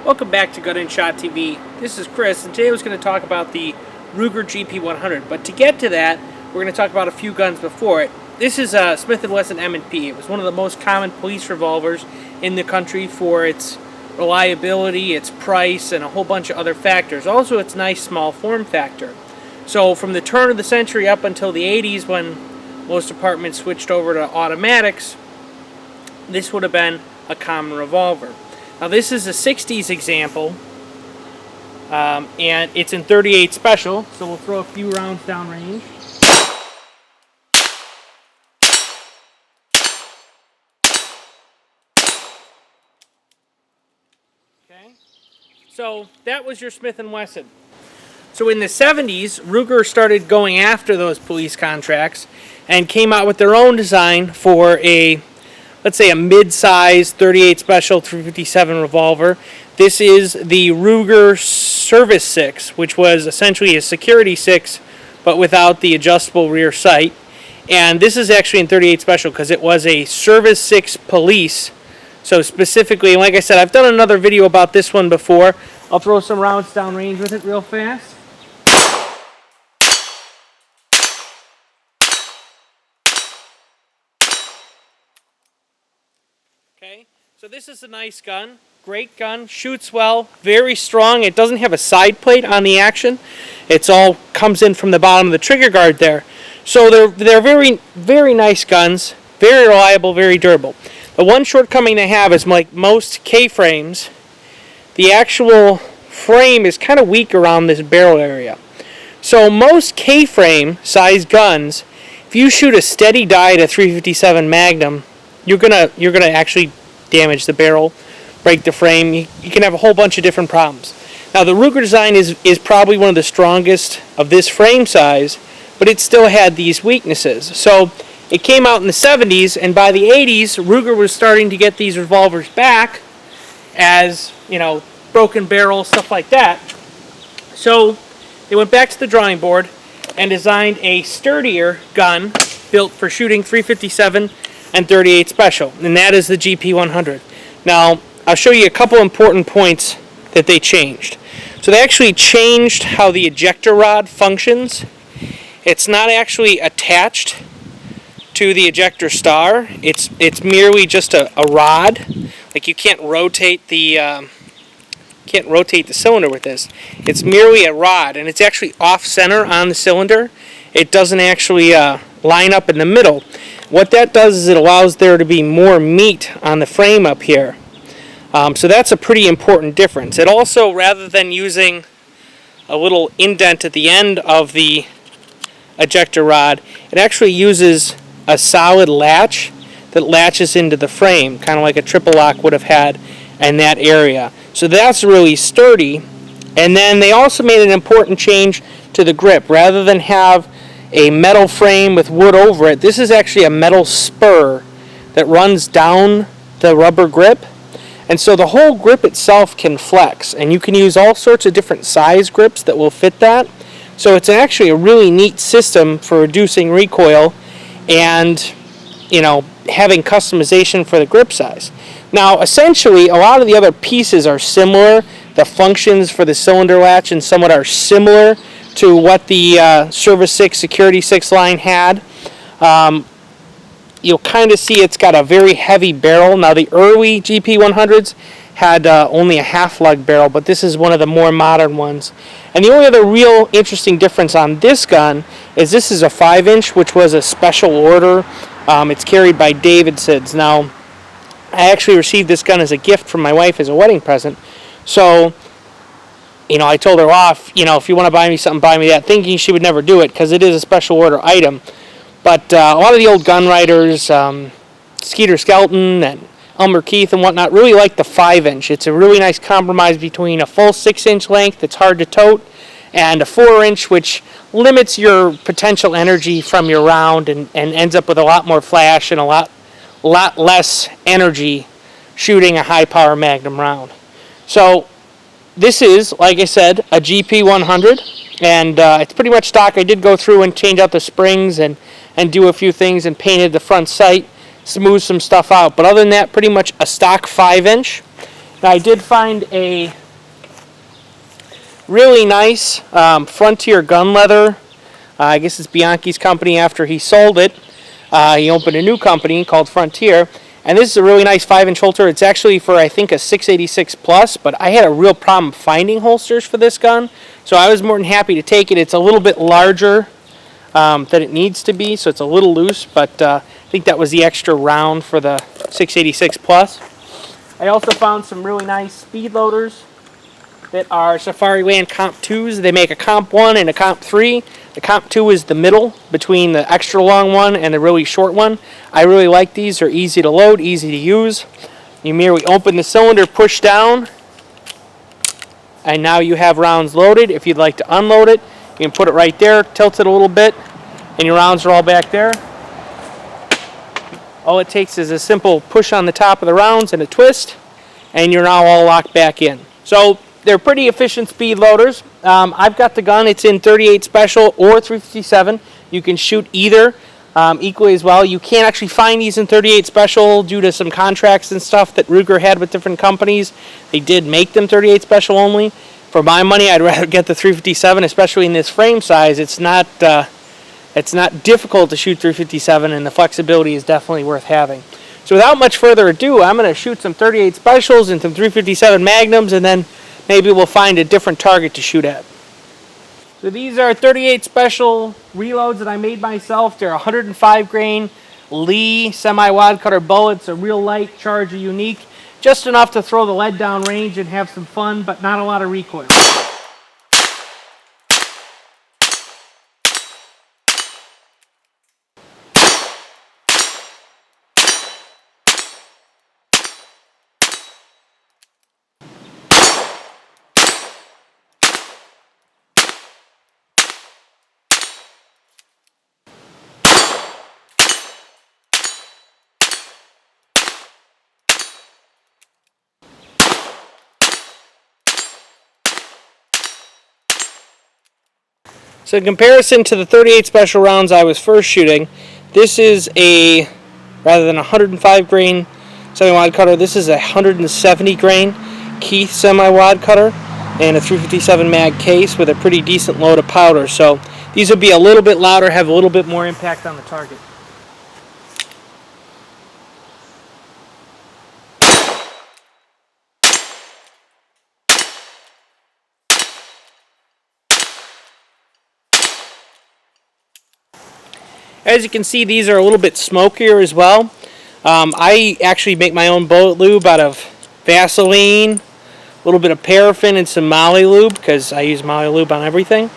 Welcome back to Gun&ShotTV. This is Chris, and today I was going to talk about the Ruger GP100. But to get to that, we're going to talk about a few guns before it. This is a Smith and Wesson M&P. It was one of the most common police revolvers in the country for its reliability, its price, and a whole bunch of other factors. Also, its nice small form factor. So from the turn of the century up until the 80s, when most departments switched over to automatics, this would have been a common revolver. Now this is a 60s example, and it's in 38 special, so we'll throw a few rounds downrange. Okay, so that was your Smith and Wesson. So in the 70s, Ruger started going after those police contracts and came out with their own design for a, let's say, a mid-size 38 special 357 revolver. This is the Ruger Service 6, which was essentially a security 6, but without the adjustable rear sight. And this is actually in 38 special because it was a Service 6 police. So specifically, like I said, I've done another video about this one before. I'll throw some rounds downrange with it real fast. Okay, so this is a nice gun, great gun, shoots well, very strong. It doesn't have a side plate on the action. It's all comes in from the bottom of the trigger guard there. So they're very, very nice guns, very reliable, very durable. The one shortcoming they have is, like most K-frames, the actual frame is kind of weak around this barrel area. So most K-frame size guns, if you shoot a steady die to 357 Magnum, you're gonna actually damage the barrel, break the frame. You can have a whole bunch of different problems. Now the Ruger design is probably one of the strongest of this frame size, but it still had these weaknesses. So it came out in the 70s, and by the 80s, Ruger was starting to get these revolvers back as, you know, broken barrel, stuff like that. So they went back to the drawing board and designed a sturdier gun built for shooting 357 and 38 special, and that is the GP100. Now, I'll show you a couple important points that they changed. So they actually changed how the ejector rod functions. It's not actually attached to the ejector star. It's merely just a rod. Like, you can't rotate the cylinder with this. It's merely a rod, and it's actually off center on the cylinder. It doesn't actually line up in the middle. What that does is it allows there to be more meat on the frame up here. So that's a pretty important difference. It also, rather than using a little indent at the end of the ejector rod, it actually uses a solid latch that latches into the frame, kind of like a triple lock would have had in that area. So that's really sturdy. And then they also made an important change to the grip. Rather than have a metal frame with wood over it, this is actually a metal spur that runs down the rubber grip, and so the whole grip itself can flex, and you can use all sorts of different size grips that will fit that. So it's actually a really neat system for reducing recoil and, you know, having customization for the grip size. Now essentially a lot of the other pieces are similar. The functions for the cylinder latch and somewhat are similar to what the Service 6 Security 6 line had. You'll kind of see it's got a very heavy barrel. Now the early GP100s had only a half lug barrel, but this is one of the more modern ones. And the only other real interesting difference on this gun is this is a 5-inch, which was a special order. It's carried by Davidson's. Now, I actually received this gun as a gift from my wife as a wedding present. So, you know, I told her off, you know, if you want to buy me something, buy me that, thinking she would never do it because it is a special order item. But a lot of the old gun writers, Skeeter, Skelton, and Elmer and whatnot, really like the 5-inch. It's a really nice compromise between a full 6-inch length that's hard to tote and a 4-inch, which limits your potential energy from your round and ends up with a lot more flash and a lot less energy shooting a high-power Magnum round. So this is, like I said, a GP100, and it's pretty much stock. I did go through and change out the springs and do a few things and painted the front sight, smooth some stuff out. But other than that, pretty much a stock 5-inch. Now I did find a really nice Frontier gun leather. I guess it's Bianchi's company after he sold it. He opened a new company called Frontier. And this is a really nice 5-inch holster. It's actually for, I think, a 686 plus, but I had a real problem finding holsters for this gun. So I was more than happy to take it. It's a little bit larger than it needs to be, so it's a little loose, but I think that was the extra round for the 686 plus. I also found some really nice speed loaders that are Safariland Comp 2s. They make a Comp 1 and a Comp 3. The Comp 2 is the middle between the extra long one and the really short one. I really like these. They're easy to load, easy to use. You merely open the cylinder, push down, and now you have rounds loaded. If you'd like to unload it, you can put it right there, tilt it a little bit, and your rounds are all back there. All it takes is a simple push on the top of the rounds and a twist, and you're now all locked back in. So they're pretty efficient speed loaders. I've got the gun. It's in 38 Special or 357. You can shoot either equally as well. You can't actually find these in 38 Special due to some contracts and stuff that Ruger had with different companies. They did make them 38 Special only. For my money, I'd rather get the 357, especially in this frame size. It's not difficult to shoot 357, and the flexibility is definitely worth having. So without much further ado, I'm going to shoot some 38 Specials and some 357 Magnums, and then maybe we'll find a different target to shoot at. So these are 38 Special reloads that I made myself. They're 105 grain Lee semi-wad cutter bullets, a real light Charger Unique. Just enough to throw the lead down range and have some fun, but not a lot of recoil. So in comparison to the 38 Special rounds I was first shooting, this is a, rather than a 105 grain semi-wad cutter, this is a 170 grain Keith semi-wad cutter and a 357 mag case with a pretty decent load of powder. So these will be a little bit louder, have a little bit more impact on the target. As you can see, these are a little bit smokier as well. I actually make my own bullet lube out of Vaseline, a little bit of paraffin, and some Molly lube, because I use Molly lube on everything.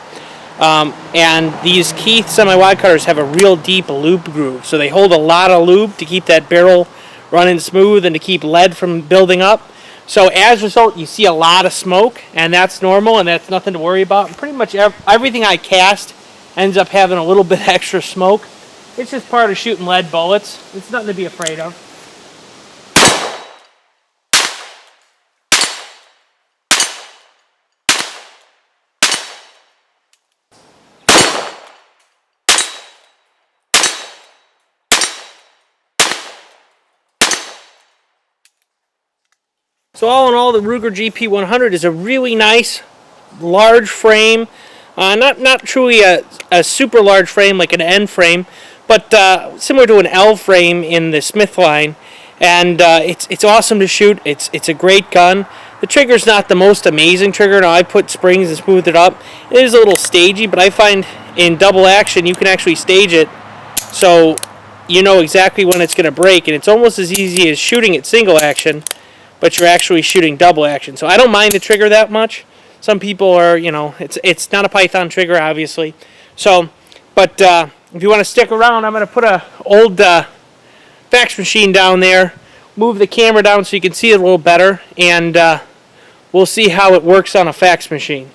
And these Keith semi-wide cutters have a real deep lube groove, so they hold a lot of lube to keep that barrel running smooth and to keep lead from building up. So as a result, you see a lot of smoke, and that's normal, and that's nothing to worry about. And pretty much everything I cast ends up having a little bit extra smoke. It's just part of shooting lead bullets. It's nothing to be afraid of. So all in all, the Ruger GP100 is a really nice, large frame. Not truly a super large frame like an N frame, but similar to an L frame in the Smith line. And it's awesome to shoot. It's a great gun. The trigger's not the most amazing trigger. Now I put springs and smoothed it up. It is a little stagey, but I find in double action you can actually stage it so you know exactly when it's going to break. And it's almost as easy as shooting it single action, but you're actually shooting double action. So I don't mind the trigger that much. Some people are, you know, it's not a Python trigger, obviously. So, but if you want to stick around, I'm going to put a old fax machine down there, move the camera down so you can see it a little better, and we'll see how it works on a fax machine.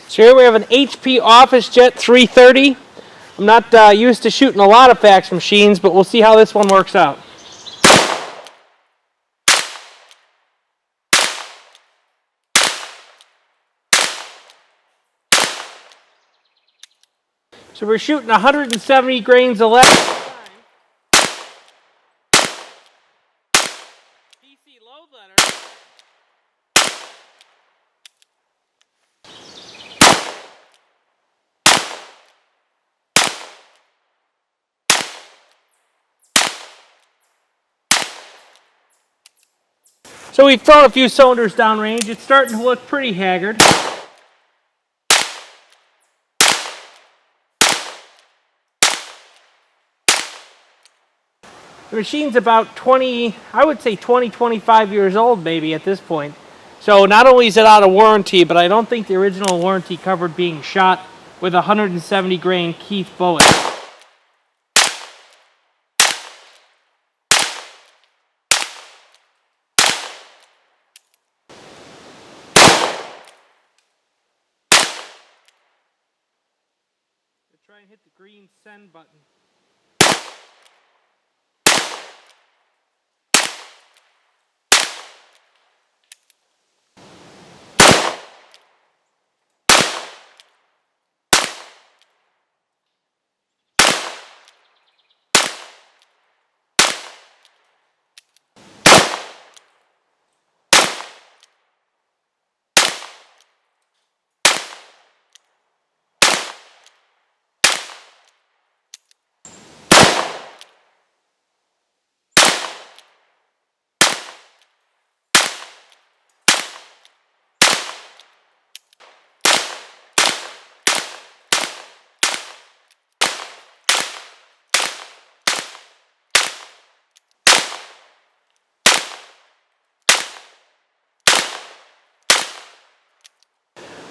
So here we have an HP OfficeJet 330. I'm not used to shooting a lot of fax machines, but we'll see how this one works out. So we're shooting 170 grains of lead. PC load letter. So we've thrown a few cylinders downrange. It's starting to look pretty haggard. The machine's about 20, I would say 20, 25 years old maybe at this point. So not only is it out of warranty, but I don't think the original warranty covered being shot with a 170 grain Keith bullet. Try and hit the green send button.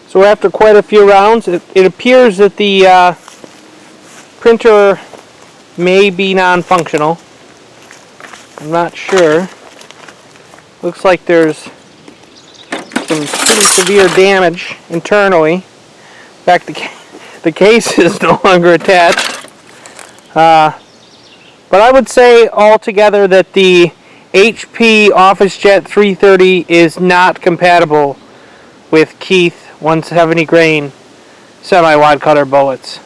So after quite a few rounds, it appears that the printer may be non-functional. I'm not sure. Looks like there's some pretty severe damage internally. In fact, the case is no longer attached. But I would say altogether that the HP OfficeJet 330 is not compatible with Keith 170 grain semi-wide cutter bullets.